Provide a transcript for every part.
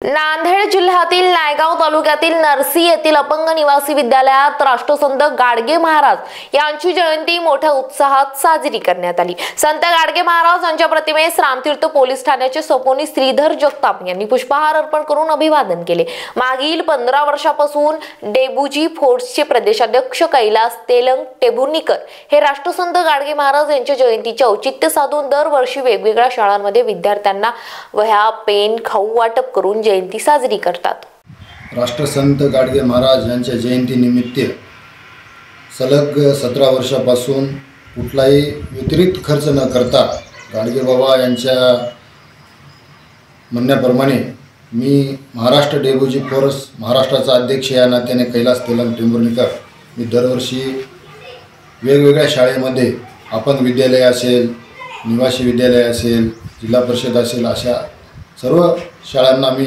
नांदेड जिल्ह्यातील नायगाव तालुक्यातील नरसी येथील अपंग निवासी विद्यालयात राष्ट्रसंत गाडगे महाराज यांची जयंती मोठ्या उत्साहात साजरी करण्यात आली। संत गाडगे महाराज यांच्या प्रतिमेस रामतीर्थ पोलीस ठाण्याचे सपोनी श्रीधर जगताप यांनी पुष्पहार अर्पण करून अभिवादन केले। मागील 15 वर्षापासून डेबुजी फोर्सचे प्रदेशाध्यक्ष कैलास तेलंग टेभुर्णीकर हे राष्ट्रसंत गाडगे महाराज यांच्या जयंतीचे औचित्य साधून दरवर्षी वेगवेगळ्या शाळांमध्ये विद्यार्थ्यांना वह्या, पेन, खाऊ वाटप करून जयंती साजरी करतात। राष्ट्रसंत गाडगे महाराज यांच्या जयंतीनिमित्त सलग 17 वर्षापासून कुठलाही व्यतिरिक्त खर्च न करता गाडगे बाबा यांच्या म्हणण्याप्रमाणे मी महाराष्ट्र डेबुजी फोर्स महाराष्ट्राचा अध्यक्ष या नात्याने कैलास तेलंग टेभुर्णीकर मी दरवर्षी वेगवेगळ्या शाळेमध्ये अपंग विद्यालय असेल, निवासी विद्यालय असेल, जिल्हा परिषद असेल, अशा सर्व शाळांना मी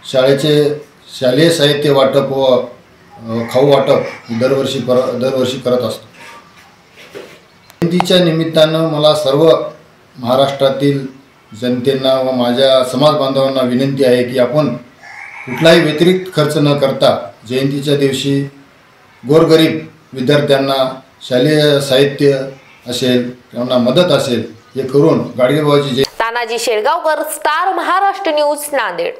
शालेय साहित्य वाटप व खाऊ वाटप दरवर्षी करत असतो। जयंतीच्या निमित्तानं मला सर्व महाराष्ट्रातील जनतेंना व माझ्या समाज बांधवांना विनंती आहे की आपण कुठलाही व्यतिरिक्त खर्च न करता जयंतीच्या दिवशी गोरगरीब विद्यार्थ्यांना शालेय साहित्य असेल, त्यांना मदत असेल हे करून गाडगेबाबाची तानाजी शेळगावकर, स्टार महाराष्ट्र न्यूज, नांदेड।